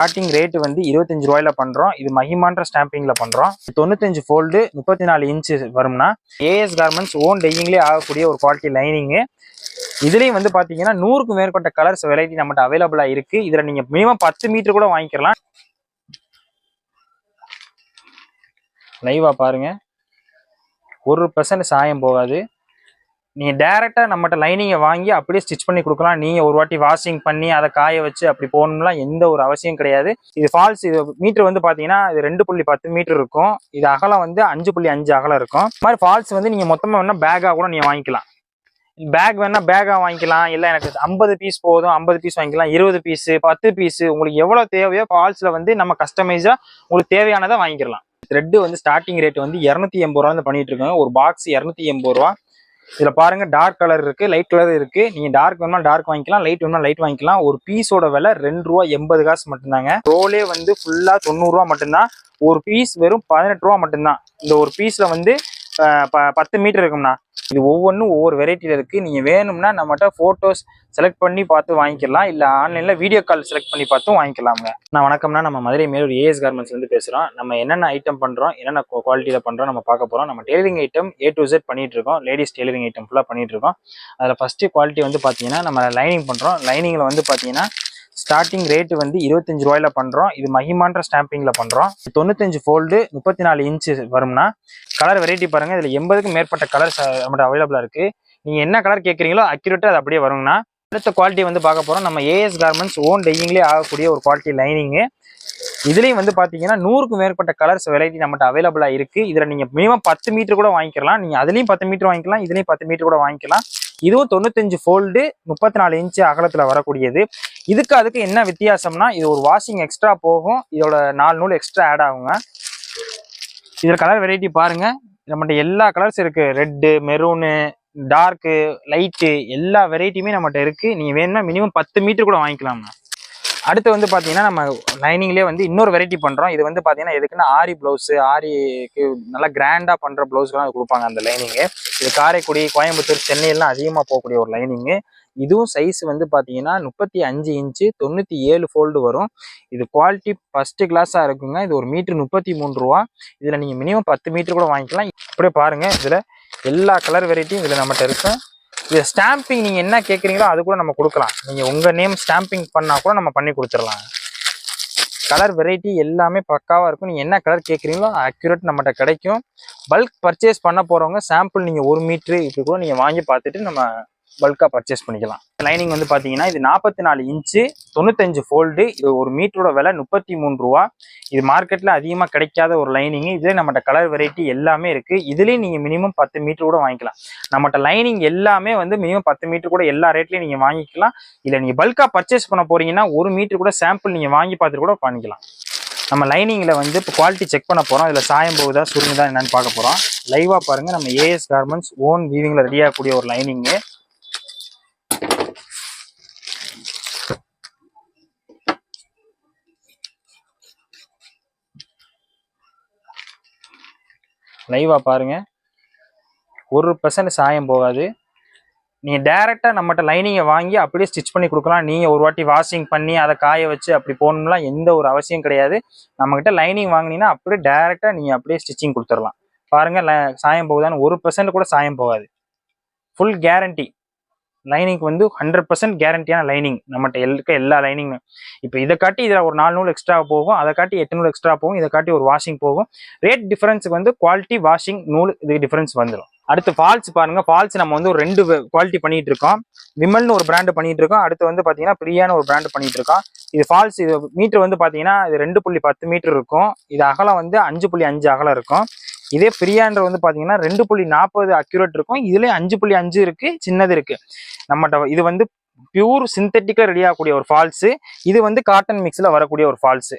Starting rate வந்து 25 ரூபாயில பண்றோம். இது மஹிமான்ற ஸ்டாம்பிங்ல பண்றோம். 95 ஃபோல்டு 34 இன்ச் வரும்னா ஏஎஸ் கார்மெண்ட்ஸ் ஓன் டையிங்லேயே ஆகக்கூடிய ஒரு குவாலிட்டி லைனிங். இதுலயும் வந்து பாத்தீங்கன்னா 100க்கும் மேற்பட்ட கலர்ஸ் வெரைட்டி நம்மகிட்ட அவைலபிளா இருக்கு. இதுல நீங்க மினிமம் 10 மீட்டர் கூட வாங்கிக்கலாம். லைவா பாருங்க, 1% சாயம் போகாது. நீங்க டைரக்டா நம்மகிட்ட லைனிங்கை வாங்கி அப்படியே ஸ்டிச் பண்ணி கொடுக்கலாம். நீங்க ஒரு வாட்டி வாஷிங் பண்ணி அதை காய வச்சு அப்படி போகணும்லாம் எந்த ஒரு அவசியம் கிடையாது. இது ஃபால்ஸ். இது மீட்டர் வந்து பாத்தீங்கன்னா இது 2.10 மீட்டர் இருக்கும். இது அகலம் வந்து 5.5 அகலம் இருக்கும். இந்த மாதிரி ஃபால்ஸ் வந்து நீங்க மொத்தமா வேணா பேக்கா கூட நீங்க வாங்கிக்கலாம். பேக் வேணா பேக்கா வாங்கிக்கலாம். இல்ல எனக்கு 50 பீஸ் போதும் 50 பீஸ் வாங்கிக்கலாம். 20 பீஸ் 10 பீஸ் உங்களுக்கு எவ்வளவு தேவையோ ஃபால்ஸ்ல வந்து நம்ம கஸ்டமைஸா உங்களுக்கு தேவையானதை வாங்கிக்கலாம். த்ரெட் வந்து ஸ்டார்டிங் ரேட் வந்து 280 ரூபா பண்ணிட்டு இருக்காங்க. ஒரு பாக்ஸ் 280 ரூபா. இதுல பாருங்க டார்க் கலர் இருக்கு, லைட் கலர் இருக்கு. நீங்க டார்க் வேணுமா டார்க் வாங்கிக்கலாம், லைட் வேணுமா லைட் வாங்கிக்கலாம். ஒரு பீஸோட விலை 2 ரூபா 80 காசு மட்டும்தாங்க. ரோலே வந்து ஃபுல்லா 90 ரூபா மட்டும்தான். ஒரு பீஸ் வெறும் 18 ரூபா மட்டும்தான். இந்த ஒரு பீஸ்ல வந்து 10 மீட்டர் இருக்கும்னா இது ஒவ்வொன்றும் ஒவ்வொரு வெரைட்டியில இருக்கு. நீங்க வேணும்னா நம்மகிட்ட போட்டோஸ் செலக்ட் பண்ணி பார்த்து வாங்கிக்கலாம். இல்ல ஆன்லைன்ல வீடியோ கால் செலக்ட் பண்ணி பார்த்தும் வாங்கிக்கலாம்ங்க. வணக்கம்னா நம்ம மதுரை மேலூர் ஏஎஸ் கார்மெண்ட்ஸ்ல இருந்து பேசுறோம். நம்ம என்னென்ன ஐட்டம் பண்றோம், என்னென்ன குவாலிட்டியில பண்றோம் நம்ம பார்க்க போறோம். நம்ம tailoring item A to Z பண்ணிட்டு இருக்கோம். லேடிஸ் டெய்லரிங் ஐட்டம் ஃபுல்லா பண்ணிட்டு இருக்கோம். அதுல ஃபர்ஸ்ட் குவாலிட்டி வந்து பாத்தீங்கன்னா நம்ம லைனிங் பண்றோம். லைனிங்ல வந்து பாத்தீங்கன்னா ஸ்டார்டிங் ரேட் வந்து 25 ரூபாயில பண்றோம். இது மஹிமான்ற ஸ்டாம்பிங்ல பண்றோம். 95 ஃபோல்டு 34 இன்ச் வரும்னா கலர் வெரைட்டி பாருங்க. இதுல 80க்கும் மேற்பட்ட கலர்ஸ் நம்மகிட்ட அவைலபிளா இருக்கு. நீங்க என்ன கலர் கேட்குறீங்களோ அக்யூரேட்டா அது அப்படியே வருங்கண்ணா. அடுத்த குவாலிட்டி வந்து பார்க்க போறோம். நம்ம ஏஎஸ் கார்மெண்ட்ஸ் ஓன் டையிங்லேயே ஆகக்கூடிய ஒரு குவாலிட்டி லைனிங். இதுலயும் வந்து பாத்தீங்கன்னா 100க்கும் மேற்பட்ட கலர்ஸ் வெரைட்டி நம்மகிட்ட அவைலபிளா இருக்கு. இதுல நீங்க மினிமம் 10 மீட்டர் கூட வாங்கிக்கலாம். நீங்க அதுலயும் 10 மீட்டர் வாங்கிக்கலாம், இதுலயும் 10 மீட்டர் கூட வாங்கிக்கலாம். இதுவும் 95 ஃபோல்டு 34 இன்ச் அகலத்துல வரக்கூடியது. அதுக்கு என்ன வித்தியாசம்னா இது ஒரு வாஷிங் எக்ஸ்ட்ரா போகும். இதோட 4 நூல் எக்ஸ்ட்ரா ஆட் ஆகுங்க. இதுல கலர் வெரைட்டி பாருங்க. நம்மகிட்ட எல்லா கலர்ஸ் இருக்கு. ரெட்டு, மெரூனு, டார்க்கு, லைட்டு எல்லா வெரைட்டியுமே நம்மகிட்ட இருக்கு. நீங்க வேணும்னா மினிமம் 10 மீட்டர் கூட வாங்கிக்கலாங்க. அடுத்து வந்து பாத்தீங்கன்னா நம்ம லைனிங்லேயே வந்து இன்னொரு வெரைட்டி பண்றோம். இது வந்து பாத்தீங்கன்னா எதுக்குன்னா ஆரி பிளவுஸ், ஆரிக்கு நல்லா கிராண்டா பண்ற பிளவுஸ்லாம் கொடுப்பாங்க அந்த லைனிங். இது காரைக்குடி, கோயம்புத்தூர், சென்னையெல்லாம் அதிகமா போகக்கூடிய ஒரு லைனிங். இதுவும் சைஸ் வந்து பாத்தீங்கன்னா 35 இன்ச்சு 97 ஃபோல்டு வரும். இது குவாலிட்டி ஃபர்ஸ்ட் கிளாஸா இருக்குங்க. இது ஒரு மீட்டர் 33 ரூபா. இதுல நீங்க மினிமம் 10 மீட்டர் கூட வாங்கிக்கலாம். அப்படியே பாருங்க, இதுல எல்லா கலர் வெரைட்டியும் இதுல நம்மகிட்ட இருக்கும். இது ஸ்டாம்பிங் நீங்க என்ன கேட்குறீங்களோ அது கூட நம்ம கொடுக்கலாம். நீங்க உங்க நேம் ஸ்டாம்பிங் பண்ணா கூட நம்ம பண்ணி கொடுத்துடலாம். கலர் வெரைட்டி எல்லாமே பக்காவா இருக்கும். நீங்க என்ன கலர் கேட்குறீங்களோ அக்யூரேட் நம்மகிட்ட கிடைக்கும். பல்க் பர்ச்சேஸ் பண்ண போறவங்க சாம்பிள் நீங்க 1 மீட்டர் இப்படி கூட நீங்க வாங்கி பார்த்துட்டு நம்ம பல்கா பர்ச்சேஸ் பண்ணிக்கலாம். லைனிங் வந்து பாத்தீங்கன்னா இது 44 இன்ச்சு 95 ஃபோல்டு. இது ஒரு மீட்டரோட விலை 33 ரூபா. இது மார்க்கெட்ல அதிகமா கிடைக்காத ஒரு லைனிங். இதுல நம்மகிட்ட கலர் வெரைட்டி எல்லாமே இருக்கு. இதுலயும் நீங்க மினிமம் 10 மீட்டர் கூட வாங்கிக்கலாம். நம்மகிட்ட லைனிங் எல்லாமே வந்து மினிமம் 10 மீட்டர் கூட எல்லா ரேட்லயும் நீங்க வாங்கிக்கலாம். இல்ல நீங்க பல்கா பர்ச்சேஸ் பண்ண போறீங்கன்னா 1 மீட்டர் கூட சாம்பிள் நீங்க வாங்கி பார்த்துட்டு கூட பண்ணிக்கலாம். நம்ம லைனிங்ல வந்து இப்போ குவாலிட்டி செக் பண்ண போறோம். இதுல சாயம் போகுதா சுருங்குதா என்னன்னு பார்க்க போறோம். லைவா பாருங்க. நம்ம ஏஎஸ் கார்மெண்ட்ஸ் ஓன் வீவிங்ல ரெடி ஆகக்கூடிய ஒரு லைனிங். லைவா பாருங்க, 1% சாயம் போகாது. நீங்க டைரக்டா நம்மகிட்ட லைனிங்கை வாங்கி அப்படியே ஸ்டிச் பண்ணி கொடுக்கலாம். நீங்க ஒரு வாட்டி வாஷிங் பண்ணி அதை காய வச்சு அப்படி போகணும்லாம் எந்த ஒரு அவசியம் கிடையாது. நம்ம கிட்ட லைனிங் வாங்கினீங்கன்னா அப்படியே டைரக்டா நீங்க அப்படியே ஸ்டிச்சிங் கொடுத்துடலாம். பாருங்க, சாயம் போகுதான்னு 1% கூட சாயம் போகாது. Full guarantee. லைனிங்க்கு வந்து 100% கேரண்டியான லைனிங் நம்மகிட்ட இருக்க எல்லா லைனிங். இப்போ இதை காட்டி இதில் ஒரு 4 நூல் எக்ஸ்ட்ரா போகும், அதை காட்டி 8 நூல் எக்ஸ்ட்ரா போகும், இதை காட்டி ஒரு வாஷிங் போகும். ரேட் டிஃபரன்ஸுக்கு வந்து குவாலிட்டி வாஷிங் நூல் இதுக்கு டிஃபரன்ஸ் வந்துடும். அடுத்து ஃபால்ஸ் பாருங்க. ஃபால்ஸ் நம்ம வந்து ஒரு 2 குவாலிட்டி பண்ணிட்டு இருக்கோம். விமல்னு ஒரு பிராண்டு பண்ணிட்டு இருக்கோம். அடுத்து வந்து பாத்தீங்கன்னா பிரியான்னு ஒரு பிராண்டு பண்ணிட்டு இருக்கோம். இது ஃபால்ஸ். இது மீட்டர் வந்து பாத்தீங்கன்னா இது 2.10 மீட்டர் இருக்கும். இது அகலம் வந்து 5.5 அகலம் இருக்கும். இதே பிரியான்ற வந்து பாத்தீங்கன்னா 2.40 அக்யூரேட் இருக்கும். இதுலயும் 5.5 இருக்கு, சின்னது இருக்கு. நம்மகிட்ட இது வந்து பியூர் சிந்தட்டிக்கா ரெடி ஆகக்கூடிய ஒரு ஃபால்ஸ். இது வந்து காட்டன் மிக்ஸ்ல வரக்கூடிய ஒரு ஃபால்ஸ்.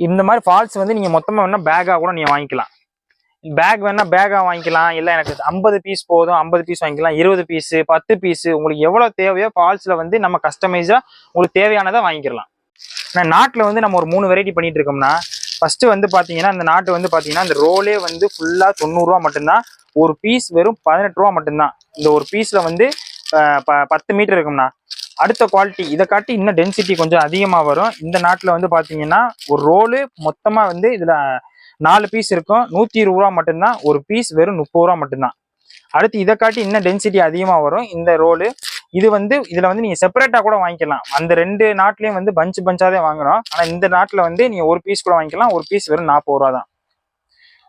இந்த மாதிரி ஃபால்ஸ் வந்து நீங்க மொத்தமா வேணா பேக்கா கூட நீங்க வாங்கிக்கலாம். பேக் வேணா பேக்கா வாங்கிக்கலாம். இல்ல எனக்கு 50 பீஸ் போதும் 50 பீஸ் வாங்கிக்கலாம். 20 பீஸ் 10 பீஸ் உங்களுக்கு எவ்வளவு தேவையோ ஃபால்ஸ்ல வந்து நம்ம கஸ்டமைஸா உங்களுக்கு தேவையானதை வாங்கிக்கலாம். நாட்டுல வந்து நம்ம ஒரு 3 வெரைட்டி பண்ணிட்டு இருக்கோம்னா ஃபர்ஸ்ட் வந்து பாத்தீங்கன்னா இந்த நாட்டு வந்து பாத்தீங்கன்னா இந்த ரோலே வந்து ஃபுல்லா 90 ரூபா மட்டும்தான். ஒரு பீஸ் வெறும் 18 ரூபா மட்டும்தான். இந்த ஒரு பீஸ்ல வந்து 10 மீட்டர் இருக்கும்னா அடுத்த குவாலிட்டி இதை காட்டி இன்னும் டென்சிட்டி கொஞ்சம் அதிகமாக வரும். இந்த நாட்டில் வந்து பார்த்தீங்கன்னா ஒரு ரோலு மொத்தமாக வந்து இதில் 4 பீஸ் இருக்கும், 120 ரூபா மட்டும்தான். ஒரு பீஸ் வெறும் 30 ரூபா மட்டும்தான். அடுத்து இதை காட்டி இன்னும் டென்சிட்டி அதிகமாக வரும் இந்த ரோலு. இது வந்து இதில் வந்து நீங்கள் செப்பரேட்டாக கூட வாங்கிக்கலாம். அந்த 2 நாட்டிலையும் வந்து பஞ்சாக தான் வாங்குறோம். ஆனால் இந்த நாட்டில் வந்து நீங்கள் ஒரு பீஸ் கூட வாங்கிக்கலாம். ஒரு பீஸ் வெறும் 40 ரூபா தான்.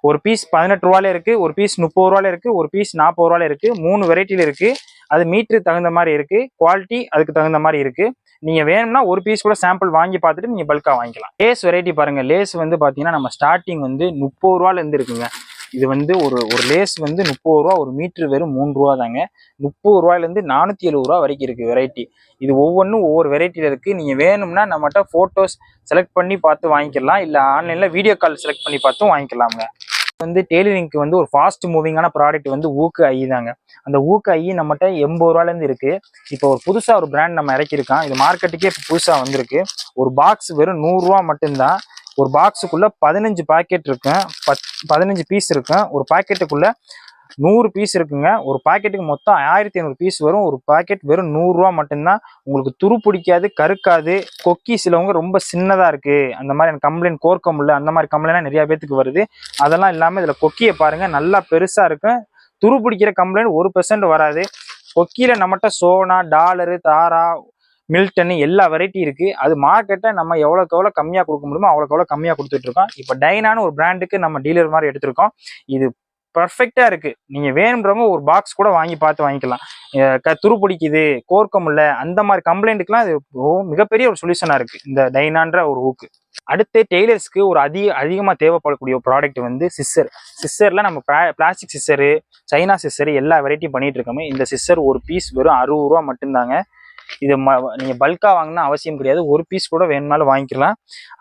ஒரு பீஸ் 18 ரூபாயில இருக்கு, ஒரு பீஸ் 30 ரூபாயில இருக்கு, ஒரு பீஸ் 40 ரூபாயில இருக்கு. 3 வெரைட்டில இருக்கு. அது மீட்டர் தகுந்த மாதிரி இருக்கு, குவாலிட்டி அதுக்கு தகுந்த மாதிரி இருக்கு. நீங்க வேணும்னா ஒரு பீஸ் கூட சாம்பிள் வாங்கி பார்த்துட்டு நீங்க பல்கா வாங்கிக்கலாம். லேஸ் வெரைட்டி பாருங்க. லேஸ் வந்து பாத்தீங்கன்னா நம்ம ஸ்டார்டிங் வந்து 30 ரூபாயில இருந்து இருக்குங்க. இது வந்து ஒரு லேஸ் வந்து 30 ரூபா, ஒரு மீட்டர் வெறும் 3 ரூபா தாங்க. 30 ரூபாயில இருந்து 470 ரூபா வரைக்கும் இருக்கு வெரைட்டி. இது ஒவ்வொன்றும் ஒவ்வொரு வெரைட்டில இருக்கு. நீங்க வேணும்னா நம்மகிட்ட போட்டோஸ் செலக்ட் பண்ணி பார்த்து வாங்கிக்கலாம், இல்ல ஆன்லைன்ல வீடியோ கால் செலக்ட் பண்ணி பார்த்தும் வாங்கிக்கலாங்க. வந்து டெய்லரிங்க்கு வந்து ஒரு ஃபாஸ்ட் மூவிங்கான ப்ராடக்ட் வந்து ஊக்கு ஐ தாங்க. அந்த ஊக்கு ஐ நம்மகிட்ட 80 ரூபாயிலேருந்து இருக்கு. இப்போ ஒரு புதுசா ஒரு பிராண்ட் நம்ம இறக்கியிருக்கோம். இது மார்க்கெட்டுக்கே இப்போ புதுசா வந்திருக்கு. ஒரு பாக்ஸ் வெறும் 100 ரூபா மட்டும்தான். ஒரு பாக்ஸுக்குள்ள 15 பாக்கெட் இருக்கும், 15 பீஸ் இருக்கும். ஒரு பாக்கெட்டுக்குள்ள 100 பீஸ் இருக்குங்க. ஒரு பாக்கெட்டுக்கு மொத்தம் 1500 பீஸ் வரும். ஒரு பாக்கெட் வெறும் 100 ரூபா மட்டும்தான். உங்களுக்கு துரு பிடிக்காது, கருக்காது. கொக்கி சிலவங்க ரொம்ப சின்னதா இருக்கு, அந்த மாதிரி எனக்கு கம்ப்ளைண்ட், கோர்க்க முடியல, அந்த மாதிரி கம்ப்ளைண்ட் நிறைய பேத்துக்கு வருது. அதெல்லாம் இல்லாம இதுல கொக்கியை பாருங்க, நல்லா பெருசா இருக்கும். துரு பிடிக்கிற கம்ப்ளைண்ட் 1% வராது. கொக்கியில நம்மகிட்ட சோனா, டாலரு, தாரா, மில்டன் எல்லா வெரைட்டி இருக்கு. அது மார்க்கெட்டை நம்ம எவ்வளோக்கு எவ்வளோ கம்மியாக கொடுக்க முடியுமோ அவ்வளோக்கு எவ்வளோ கம்மியாக கொடுத்துட்டு இருக்கோம். இப்போ டைனான்னு ஒரு பிராண்டுக்கு நம்ம டீலர் மாதிரி எடுத்திருக்கோம். இது பர்ஃபெக்டா இருக்கு. நீங்க வேணுன்றவங்க ஒரு பாக்ஸ் கூட வாங்கி பார்த்து வாங்கிக்கலாம். துரு பிடிக்குது, கோர்க்க முடியல, அந்த மாதிரி கம்ப்ளைண்ட்டுக்குலாம் இது மிகப்பெரிய ஒரு சொல்யூஷனா இருக்கு இந்த டைனான்ற ஒரு ஊக்கு. அடுத்து டெய்லர்ஸ்க்கு ஒரு அதிகமாக தேவைப்படக்கூடிய ப்ராடக்ட் வந்து சிஸ்ஸர். சிஸ்ஸரில் நம்ம பிளாஸ்டிக் சிஸ்ஸரு, சைனா சிஸ்ஸரு எல்லா வெரைட்டியும் பண்ணிட்டு இருக்கோமே. இந்த சிஸ்ஸர் ஒரு பீஸ் வெறும் 60 ரூபா மட்டும்தாங்க. இது நீங்க பல்கா வாங்கினா அவசியம் கிடையாது, ஒரு பீஸ் கூட வேணும்னாலும் வாங்கிக்கலாம்.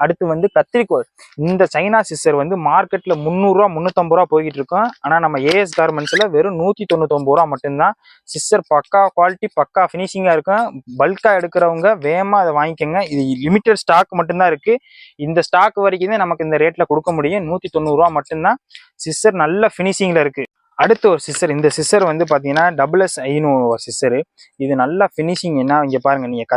அடுத்து வந்து கத்திரிக்கோல். இந்த சைனா சிஸ்ஸர் வந்து மார்க்கெட்ல 300 ரூபா 350 ரூபா போய்கிட்டு இருக்கும். ஆனா நம்ம ஏஎஸ் கார்மெண்ட்ஸ்ல வெறும் 199 ரூபா மட்டும்தான். சிஸ்ஸர் பக்கா குவாலிட்டி, பக்கா ஃபினிஷிங்கா இருக்கும். பல்கா எடுக்கிறவங்க வேகமா அதை வாங்கிக்கோங்க. இது லிமிட்டட் ஸ்டாக் மட்டும்தான் இருக்கு. இந்த ஸ்டாக் வரைக்கும் தான் நமக்கு இந்த ரேட்ல கொடுக்க முடியும். 190 ரூபா மட்டும்தான். சிஸ்ஸர் நல்ல ஃபினிஷிங்ல இருக்கு. அடுத்து ஒரு சிஸ்ஸர். இந்த சிஸ்ஸர் வந்து பார்த்தீங்கன்னா SSI ஒரு சிஸ்ஸரு. இது நல்லா ஃபினிஷிங். என்ன இங்கே பாருங்க, நீங்கள்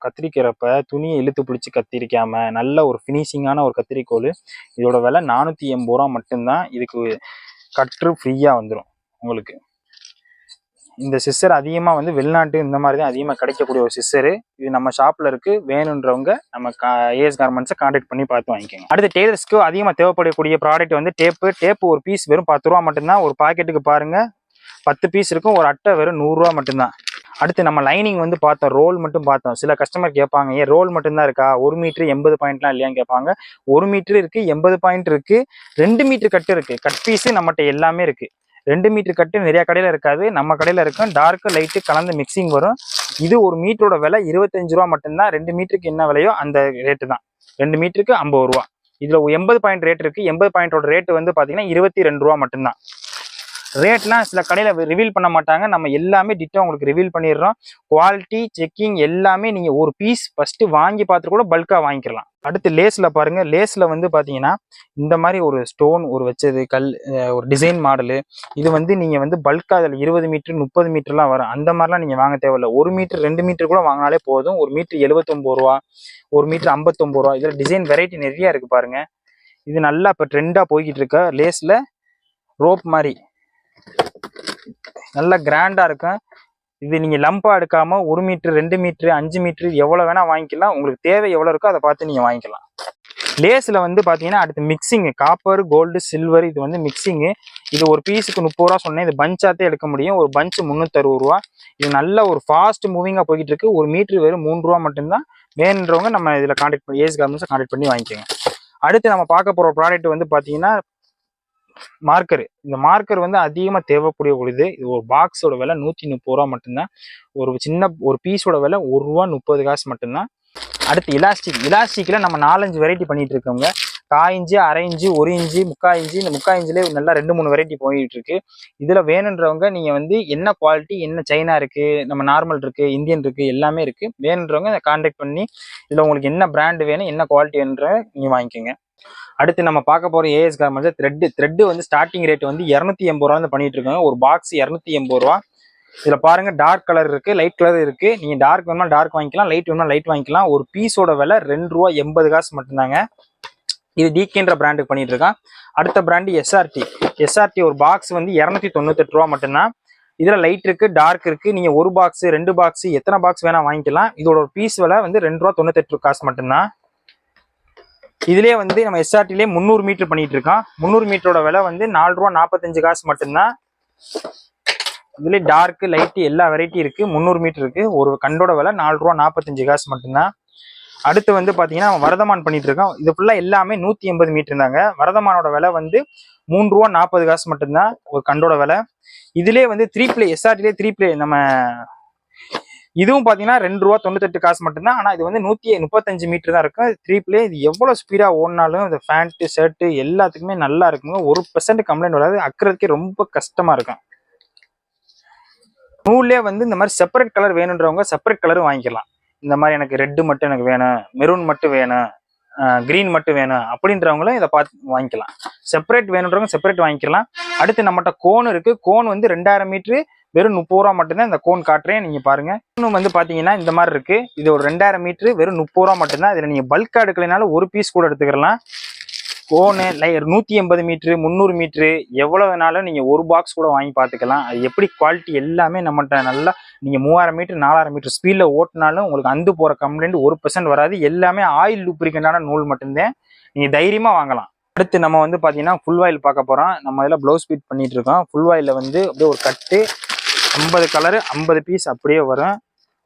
கத்திரிக்கிறப்ப துணியை இழுத்து பிடிச்சி கத்திரிக்காம நல்ல ஒரு ஃபினிஷிங்கான ஒரு கத்திரிக்கோள். இதோட விலை 480 ரூபா மட்டும்தான். இதுக்கு கட்ரு ஃப்ரீயாக வந்துடும் உங்களுக்கு. இந்த சிஸ்ஸர் அதிகமாக வந்து வெளிநாட்டு இந்த மாதிரி தான் அதிகமாக கிடைக்கக்கூடிய ஒரு சிஸ்ஸரு. இது நம்ம ஷாப்பில் இருக்குது. வேணுன்றவங்க நம்ம ஏஎஸ் கார்மெண்ட்ஸை கான்டாக்ட் பண்ணி பார்த்து வாங்கிக்கோங்க. அடுத்து டெய்லர்ஸ்க்கு அதிகமாக தேவைப்படக்கூடிய ப்ராடக்ட் வந்து டேப்பு ஒரு பீஸ் வெறும் 10 ரூபா மட்டும்தான். ஒரு பாக்கெட்டுக்கு பாருங்கள் 10 பீஸ் இருக்கும். ஒரு அட்டை வெறும் 100 ரூபா மட்டும்தான். அடுத்து நம்ம லைனிங் வந்து பார்த்தோம், ரோல் மட்டும் பார்த்தோம். சில கஸ்டமர் கேட்பாங்க, ஏன் ரோல் மட்டும்தான் இருக்கா, 1 மீட்டர் 80 பாயிண்ட்லாம் இல்லையான்னு கேட்பாங்க. 1 மீட்டர் இருக்குது, 80 பாயிண்ட் இருக்குது, 2 மீட்டர் கட்டு இருக்குது. கட் பீஸு நம்மகிட்ட எல்லாமே இருக்குது. 2 மீட்டர் கட்டு நிறைய கடையில் இருக்காது, நம்ம கடையில் இருக்கும். டார்க்கு லைட்டு கலந்து மிக்சிங் வரும். இது ஒரு மீட்டரோட விலை 25 ரூபா மட்டும்தான். 2 மீட்டருக்கு என்ன விலையோ அந்த ரேட்டு தான். 2 மீட்டருக்கு 50 ரூபா. இதில் 80 பாயிண்ட் ரேட் இருக்குது. 80 பாயிண்டோட ரேட்டு வந்து பார்த்தீங்கன்னா 22 ரூபா மட்டும்தான். ரேட்லாம் சில கடையில் ரிவீல் பண்ண மாட்டாங்க. நம்ம எல்லாமே டிட்டோ உங்களுக்கு ரிவீல் பண்ணிடுறோம். குவாலிட்டி செக்கிங் எல்லாமே நீங்கள் ஒரு பீஸ் ஃபஸ்ட்டு வாங்கி பார்த்துட்டு கூட பல்காக வாங்கிக்கலாம். அடுத்து லேஸில் பாருங்கள். லேஸில் வந்து பார்த்தீங்கன்னா இந்த மாதிரி ஒரு ஸ்டோன் ஒரு வச்சது ஒரு டிசைன் மாடலு. இது வந்து நீங்கள் வந்து பல்காக அதில் 20 மீட்டர் 30 மீட்டர்லாம் வரும். அந்த மாதிரிலாம் நீங்கள் வாங்க தேவையில்லை. 1 மீட்டர் 2 மீட்டர் கூட வாங்கினாலே போதும். ஒரு மீட்டர் 79 ரூபா, ஒரு மீட்டர் 59 ரூபா. இதில் டிசைன் வெரைட்டி நிறையா இருக்குது பாருங்கள். இது நல்லா இப்போ ட்ரெண்டாக போய்கிட்டு இருக்க லேஸில் ரோப் மாதிரி நல்லா கிராண்டா இருக்கும். இது நீங்க லம்பா எடுக்காம 1 மீட்டர் 2 மீட்டர் 5 மீட்டர் எவ்வளவு வேணா வாங்கிக்கலாம். உங்களுக்கு தேவை எவ்வளவு இருக்கோ அதை பார்த்து நீங்க வாங்கிக்கலாம். லேஸ்ல வந்து பாத்தீங்கன்னா அடுத்து மிக்சிங், காப்பர், கோல்டு, சில்வர். இது வந்து மிக்சிங். இது ஒரு பீஸுக்கு 30 ரூபா சொன்னேன். இது பஞ்சாத்தே எடுக்க முடியும். ஒரு பஞ்ச் 360 ரூபா. இது நல்ல ஒரு ஃபாஸ்ட் மூவிங்கா போய்கிட்டு இருக்கு. ஒரு மீட்டர் வெறும் 3 ரூபா மட்டும்தான். வேணுன்றவங்க நம்ம இதுல கான்டாக்ட் பண்ணி ஏஎஸ் கார்மெண்ட்ஸை கான்டாக்ட் பண்ணி வாங்கிக்கோங்க. அடுத்து நம்ம பார்க்க போற ப்ராடக்ட் வந்து பாத்தீங்கன்னா மார்க்கர். இந்த மார்க்கர் வந்து அதிகமாக தேவைப்படக்கூடியது. இது ஒரு பாக்ஸோட விலை 130 ரூபா மட்டும்தான். ஒரு பீஸோட விலை 1 ரூபா 30 காசு மட்டும்தான். அடுத்து இலாஸ்டிக்ல நம்ம 4-5 வெரைட்டி பண்ணிட்டு இருக்கோங்க. 1/4 இன்ச்சு, 1/2 இன்ச்சு, 1 இன்ச்சு, 3/4 இன்ச்சு. இந்த 3/4 இன்ச்சுலேயே நல்லா 2-3 வெரைட்டி போயிட்டு இருக்கு. இதுல வேணுன்றவங்க நீங்க வந்து என்ன குவாலிட்டி, என்ன சைனா இருக்கு, நம்ம நார்மல் இருக்கு, இந்தியன் இருக்கு, எல்லாமே இருக்கு. வேணுன்றவங்க கான்டாக்ட் பண்ணி இதுல உங்களுக்கு என்ன பிராண்ட் வேணும், என்ன குவாலிட்டி வேணுன்ற நீங்க வாங்கிக்கோங்க. அடுத்து நம்ம பார்க்க போற ஏஎஸ் கார்மெண்ட்ஸ் த்ரெட் வந்து ஸ்டார்டிங் ரேட் வந்து 280 ரூபா பண்ணிட்டு இருக்காங்க. ஒரு பாக்ஸ் 280 ரூபா. இதுல பாருங்க டார்க் கலர் இருக்கு, லைட் கலர் இருக்கு. நீங்க டார்க் வேணுமா டார்க் வாங்கிக்கலாம், லைட் வேணுமா லைட் வாங்கிக்கலாம். ஒரு பீஸோட விலை ₹2.80 மட்டும்தாங்க. இது டிகேன்ற பிராண்டுக்கு பண்ணிட்டு இருக்கான். அடுத்த பிராண்டு எஸ்ஆர்டி. எஸ்ஆர்டி ஒரு பாக்ஸ் வந்து ₹298 மட்டும்தான். இதுல லைட் இருக்கு, டார்க் இருக்கு. நீங்க ஒரு பாக்ஸ் 2 பாக்ஸ் எத்தனை பாக்ஸ் வேணா வாங்கிக்கலாம். இதோட ஒரு பீஸ் விலை வந்து ₹2.98 மட்டும்தான். இதுலயே வந்து நம்ம எஸ்ஆர்டிலே 300 மீட்டர் பண்ணிட்டு இருக்கோம். 300 மீட்டரோட விலை வந்து ₹4.45 மட்டும்தான். இதுல டார்க் லைட் எல்லா வெரைட்டி இருக்கு. 300 மீட்டர் இருக்கு. ஒரு கண்டோட விலை ₹4.45 மட்டும்தான். அடுத்து வந்து பாத்தீங்கன்னா வரதமான் பண்ணிட்டு இருக்கோம். இது ஃபுல்லா எல்லாமே 180 மீட்டர் தாங்க. வரதமானோட விலை வந்து ₹3.40 மட்டும்தான் ஒரு கண்டோட விலை. இதுலயே வந்து 3 பிளே எஸ்ஆர்டிலே 3 பிளே நம்ம இதுவும் பாத்தீங்கன்னா ₹2.98 மட்டும்தான். ஆனா இது வந்து 135 மீட்டர் தான் இருக்கும். 3 பிளே இது எவ்வளவு ஸ்பீடா ஓடினாலும் இந்த பேண்ட் ஷர்ட் எல்லாத்துக்குமே நல்லா இருக்குங்க. 1% கம்ப்ளைண்ட் வராது. அக்குறதுக்கே ரொம்ப கஷ்டமா இருக்கும். நூல்லே வந்து இந்த மாதிரி செப்பரேட் கலர் வேணுன்றவங்க செப்பரேட் கலரும் வாங்கிக்கலாம். இந்த மாதிரி எனக்கு ரெட்டு மட்டும் எனக்கு வேணும், மெரூன் மட்டும் வேணும், கிரீன் மட்டும் வேணும் அப்படின்றவங்களும் இதை பார்த்து வாங்கிக்கலாம். செப்பரேட் வேணுன்றவங்க செப்பரேட் வாங்கிக்கலாம். அடுத்து நம்மகிட்ட கோன் இருக்கு. கோன் வந்து 2000 மீட்டரு வெறும் ₹30 மட்டும்தான். இந்த கோன் காட்டுறேன், நீங்க பாருங்க. இன்னும் வந்து பாத்தீங்கன்னா இந்த மாதிரி இருக்கு. இது ஒரு 2000 மீட்டரு வெறும் ₹30 மட்டும்தான். இதுல நீங்க பல்கா எடுக்கலைனாலும் ஒரு பீஸ் கூட எடுத்துக்கலாம். கோனு 180 மீட்டரு 300 மீட்டரு எவ்வளவு வேணாலும் நீங்க ஒரு பாக்ஸ் கூட வாங்கி பார்த்துக்கலாம். அது எப்படி குவாலிட்டி எல்லாமே நம்மகிட்ட நல்லா. நீங்க 3000 மீட்டர் 4000 மீட்டர் ஸ்பீட்ல ஓட்டினாலும் உங்களுக்கு அந்து போற கம்ப்ளைண்ட் 1% வராது. எல்லாமே ஆயில் லூப்ரிகண்டான நூல் மட்டும்தான். நீங்க தைரியமா வாங்கலாம். அடுத்து நம்ம வந்து பாத்தீங்கன்னா ஃபுல் வாயில் பார்க்க போறோம். நம்ம இதில் ப்ளவுஸ் பீட் பண்ணிட்டு இருக்கோம். ஃபுல் வாயில வந்து அப்படியே ஒரு கட்டு 50 கலரு 50 பீஸ் அப்படியே வரும்.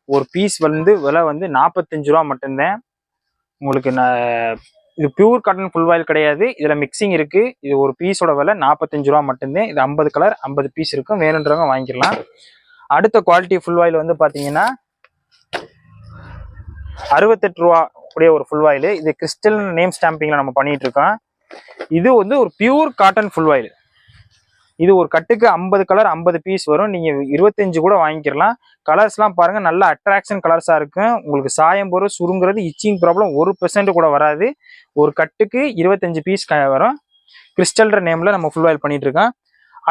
ஒரு பீஸ் வந்து விலை வந்து ₹45 மட்டும்தான். உங்களுக்கு இது பியூர் காட்டன் ஃபுல் வாயில் கிடையாது. இதுல மிக்சிங் இருக்கு. இது ஒரு பீஸோட விலை ₹45 மட்டும்தான். இது 50 கலர் 50 பீஸ் இருக்கும். வேணுன்றவங்க வாங்கிக்கலாம். அடுத்த குவாலிட்டி ஃபுல் வாயில் வந்து பாத்தீங்கன்னா ₹68 உடைய ஒரு ஃபுல் வாயில். இது கிறிஸ்டல் நேம் ஸ்டாம்பிங்ல நம்ம பண்ணிட்டு இருக்கோம். இது வந்து ஒரு பியூர் காட்டன் ஃபுல் வாயில். இது ஒரு கட்டுக்கு 50 கலர் 50 பீஸ் வரும். நீங்க 25 கூட வாங்கிக்கலாம். கலர்ஸ் எல்லாம் பாருங்க, நல்ல அட்ராக்ஷன் கலர்ஸா இருக்கும். உங்களுக்கு சாயம் போற சுருங்குறது இச்சிங் ப்ராப்ளம் 1% கூட வராது. ஒரு கட்டுக்கு 25 பீஸ் வரும். கிறிஸ்டல்ன்ற நேம்ல நம்ம ஃபுல் வாயில் பண்ணிட்டு இருக்கோம்.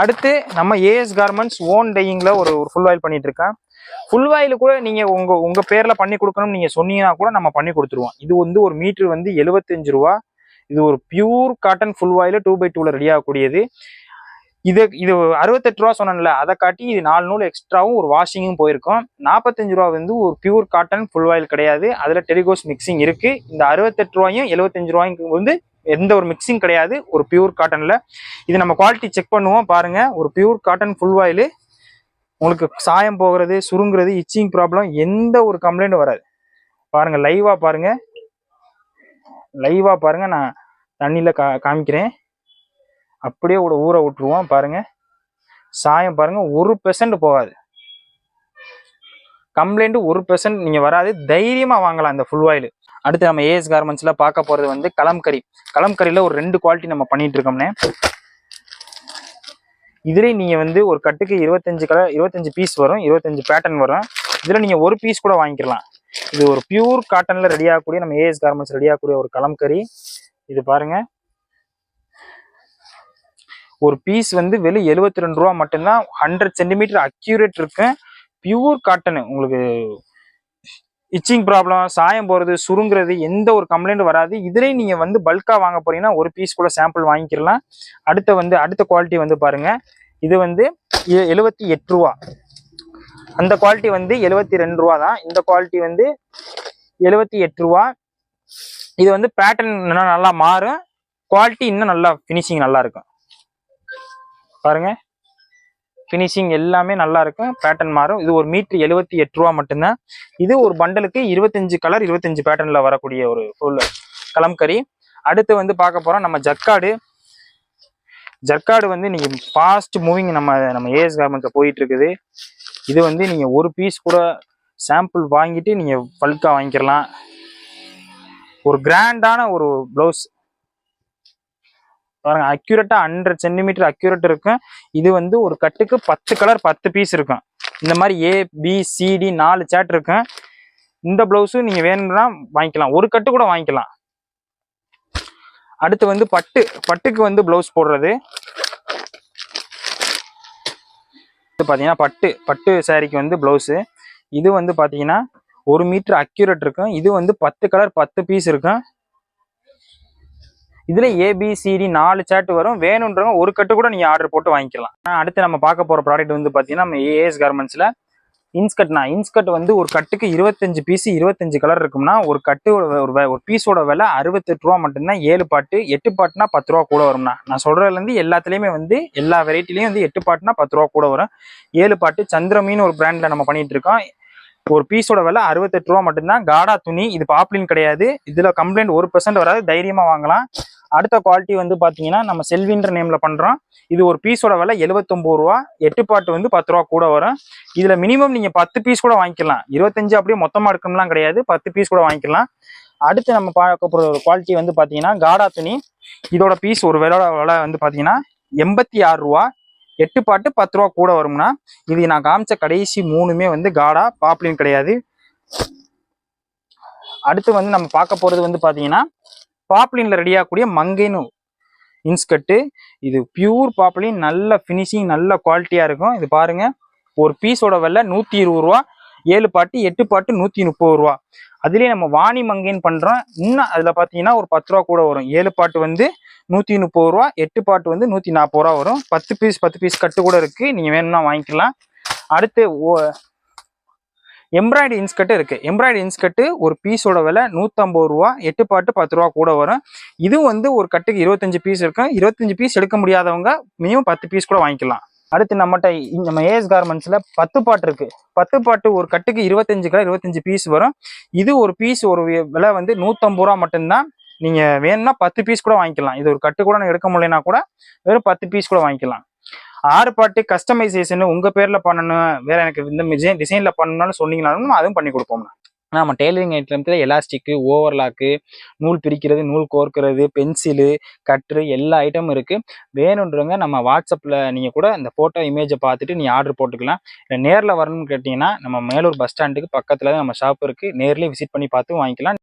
அடுத்து நம்ம ஏஎஸ் கார்மெண்ட்ஸ் ஓன் டையிங்ல ஒரு ஃபுல் வாயில் பண்ணிட்டு இருக்கோம். ஃபுல் வாயில் கூட நீங்க உங்க பேர்ல பண்ணி கொடுக்கணும் நீங்க சொன்னீங்கன்னா கூட நம்ம பண்ணி கொடுத்துருவோம். இது வந்து ஒரு மீட்டர் வந்து ₹75. இது ஒரு பியூர் காட்டன் ஃபுல் வாயில் 2x2ல ரெடி ஆகக்கூடியது. இது ₹68 சொன்னேன்ல, அதை காட்டி இது 4 நூல் எக்ஸ்ட்ராவும் ஒரு வாஷிங்கும் போயிருக்கும். ₹45 வந்து ஒரு பியூர் காட்டன் ஃபுல் வாயில் கிடையாது. அதுல டெரிகோஸ் மிக்சிங் இருக்கு. இந்த ₹68 ₹75 வந்து எந்த ஒரு மிக்சிங் கிடையாது. ஒரு பியூர் காட்டன்ல இது நம்ம குவாலிட்டி செக் பண்ணுவோம். பாருங்க, ஒரு பியூர் காட்டன் ஃபுல் வாயில் உங்களுக்கு சாயம் போகிறது சுருங்குறது இச்சிங் ப்ராப்ளம் எந்த ஒரு கம்ப்ளைண்ட் வராது. பாருங்க, லைவா பாருங்க, நான் தண்ணியில காமிக்கிறேன். அப்படியே ஊற விட்டுருவோம். பாருங்க, சாயம் பாருங்க 1% போகாது. கம்ப்ளைண்ட் 1% நீங்க வராது. தைரியமா வாங்கலாம் இந்த ஃபுல் வாயில். அடுத்து நம்ம ஏஎஸ் கார்மெண்ட்ஸ்ல பார்க்க போறது வந்து கலம்கரி. கலம்கரியில ஒரு 2 குவாலிட்டி நம்ம பண்ணிட்டு இருக்கோம்னே. இதுல நீங்க வந்து ஒரு கட்டுக்கு 25 பீஸ் வரும். 25 பேட்டர்ன் வரும். இதுல நீங்க ஒரு பீஸ் கூட வாங்கிக்கலாம். இது ஒரு பியூர் காட்டன்ல ரெடி ஆகக்கூடிய நம்ம ஏஎஸ் கார்மெண்ட்ஸ் ரெடி ஆகக்கூடிய ஒரு கலம்கரி. இது பாருங்க, ஒரு பீஸ் வந்து வெறும் ₹72 மட்டும்தான். 100 சென்டிமீட்டர் அக்யூரேட் இருக்கு. Pure cotton. உங்களுக்கு இச்சிங் ப்ராப்ளம் சாயம் போறது சுருங்குறது எந்த ஒரு கம்ப்ளைண்ட் வராது. இதுலயும் நீங்க வந்து பல்கா வாங்க போறீங்கன்னா ஒரு பீஸ் கூட சாம்பிள் வாங்கிக்கலாம். அடுத்த குவாலிட்டி வந்து பாருங்க, இது வந்து ₹78. அந்த குவாலிட்டி வந்து ₹72 தான். இந்த குவாலிட்டி வந்து ₹78. இது வந்து பேட்டர்ன் இன்னும் நல்லா மாறும். குவாலிட்டி இன்னும் நல்லா ஃபினிஷிங் நல்லா இருக்கும். பாருங்க, ஃபினிஷிங் எல்லாமே நல்லா இருக்கும். பேட்டர்ன் மாறும். இது ஒரு மீட்டர் ₹78 மட்டும்தான். இது ஒரு பண்டலுக்கு 25 கலர் 25 பேட்டர்ன்ல வரக்கூடிய ஒரு ஃபுல் கலம்கரி. அடுத்து வந்து பார்க்க போறோம் நம்ம ஜர்காடு. வந்து நீங்க ஃபாஸ்ட் மூவிங் நம்ம ஏஎஸ் கார்மெண்ட்ஸ்ல போயிட்டு இருக்குது. இது வந்து நீங்க ஒரு பீஸ் கூட சாம்பிள் வாங்கிட்டு நீங்க பல்கா வாங்கிக்கலாம். ஒரு கிராண்டான ஒரு பிளவுஸ் பாருங்க, அக்யூரேட்டா 100 சென்டிமீட்டர் அக்யூரேட் இருக்கும். இது வந்து ஒரு கட்டுக்கு 10 கலர் 10 பீஸ் இருக்கும். இந்த மாதிரி ABCD 4 சாட் இருக்கும். இந்த பிளவுஸும் நீங்க வேணும்னா வாங்கிக்கலாம். ஒரு கட்டு கூட வாங்கிக்கலாம். அடுத்து வந்து பட்டுக்கு வந்து பிளவுஸ் போடுறது. இது பார்த்தீங்கன்னா பட்டு சாரிக்கு வந்து ப்ளவுஸு. இது வந்து பார்த்தீங்கன்னா 1 மீட்டர் அக்யூரேட் இருக்கும். இது வந்து 10 கலர் 10 பீஸ் இருக்கும். இதில் ABCD 4 சார்ட் வரும். வேணுன்றவங்க ஒரு கட்டு கூட நீங்கள் ஆர்டர் போட்டு வாங்கிக்கலாம். அடுத்து நம்ம பார்க்க போகிற ப்ராடக்ட் வந்து பார்த்தீங்கன்னா நம்ம AS கார்மெண்ட்ஸில் இன்ஸ்கட்னா. இன்ஸ்கட் வந்து ஒரு கட்டுக்கு 25 பீஸ் 25 கலர் இருக்கும்னா ஒரு கட்டு ஒரு பீஸோட விலை 68 ரூபா மட்டும்தான். 7 பாட்டு 8 பாட்டுனா 10 ரூபா கூட வரும்னா. நான் சொல்றதுலேருந்து எல்லாத்துலேயுமே வந்து எல்லா வெரைட்டிலையும் வந்து 8 பாட்டுனா 10 ரூபா கூட வரும். 7 பாட்டு சந்திரமின்னு ஒரு பிராண்டில் நம்ம பண்ணிட்டு இருக்கோம். ஒரு பீஸோட விலை 68 ரூபா மட்டும்தான். காடா துணி, இது பாப்ளின் கிடையாது. இதில் கம்ப்ளைண்ட் 1% வராது, தைரியமாக வாங்கலாம். அடுத்த குவாலிட்டி வந்து பார்த்தீங்கன்னா நம்ம செல்வின்ற நேமில் பண்ணுறோம். இது ஒரு பீஸோட விலை 79 ரூபா. 8 பாட்டு வந்து 10 ரூபா கூட வரும். இதில் மினிமம் நீங்கள் 10 பீஸ் கூட வாங்கிக்கலாம். 25 அப்படியே மொத்தமாக எடுக்கணும்லாம் கிடையாது, 10 பீஸ் கூட வாங்கிக்கலாம். அடுத்து நம்ம பார்க்க போகிற ஒரு குவாலிட்டி வந்து பார்த்தீங்கன்னா காடா துணி. இதோட பீஸ் ஒரு விலை வந்து பார்த்தீங்கன்னா 86 ரூபா. 8 பாட்டு 10 ரூபா கூட வரும்னா. இது நான் காமிச்ச கடைசி 3மே வந்து காடா, பாப்ளின் கிடையாது. அடுத்து வந்து நம்ம பார்க்க போகிறது வந்து பார்த்தீங்கன்னா பாப்ளின்ல ரெடியாகக்கூடிய மங்கைன்னு இன்ஸ்கட்டு. இது பியூர் பாப்ளின், நல்ல ஃபினிஷிங், நல்ல குவாலிட்டியாக இருக்கும். இது பாருங்க, ஒரு பீஸோட விலை 120 ரூபா. 7 பாட்டு 8 பாட்டு 130 ரூபா. அதுலேயே நம்ம வாணி மங்கைன்னு பண்ணுறோம். இன்னும் அதில் பார்த்தீங்கன்னா ஒரு 10 ரூபா கூட வரும். 7 பாட்டு வந்து 130 ரூபா, 8 பாட்டு வந்து 140 ரூபா வரும். 10 பீஸ் கட்டு கூட இருக்குது, நீங்கள் வேணும்னா வாங்கிக்கலாம். அடுத்து எம்ப்ராய்டரி இன்ஸ்கட்டு இருக்குது. எம்ப்ராய்டரி இன்ஸ்கட்டு ஒரு பீஸோட விலை 150 ரூபா. 8 பாட்டு 10 ரூபா கூட வரும். இதுவும் வந்து ஒரு கட்டுக்கு 25 பீஸ் இருக்கும். 25 பீஸ் எடுக்க முடியாதவங்க மினிமம் 10 பீஸ் கூட வாங்கிக்கலாம். அடுத்து நம்மகிட்ட நம்ம AS கார்மெண்ட்ஸில் 10 பாட்டு இருக்குது. 10 பாட்டு ஒரு கட்டுக்கு 25 கலர் 25 பீஸ் வரும். இது ஒரு பீஸ் ஒரு விலை வந்து 150 ரூபா மட்டும்தான். நீங்கள் வேணும்னா 10 பீஸ் கூட வாங்கிக்கலாம். இது ஒரு கட்டு கூட எடுக்க முடியலனா கூட வெறும் 10 பீஸ் கூட வாங்கிக்கலாம். 6 பாட்டு கஸ்டமைசேஷன் உங்கள் பேரில் பண்ணணும், வேறு எனக்கு இந்த டிசைனில் பண்ணணும்னு சொன்னீங்கனாலும் அதுவும் பண்ணி கொடுப்போம்ண்ணா. நம்ம டெய்லரிங் ஐட்டத்தில் எலாஸ்டிக்கு, ஓவர்லாக்கு, நூல் பிரிக்கிறது, நூல் கோர்க்கிறது, பென்சிலு, கட்ரு எல்லா ஐட்டமும் இருக்குது. வேணுன்றவங்க நம்ம வாட்ஸ்அப்பில் நீங்கள் கூட இந்த ஃபோட்டோ இமேஜை பார்த்துட்டு நீங்கள் ஆர்டர் போட்டுக்கலாம். இல்லை நேரில் வரணும்னு கேட்டிங்கன்னா நம்ம மேலூர் பஸ் ஸ்டாண்டுக்கு பக்கத்தில் தான் நம்ம ஷாப் இருக்குது. நேர்லேயே விசிட் பண்ணி பார்த்து வாங்கிக்கலாம்.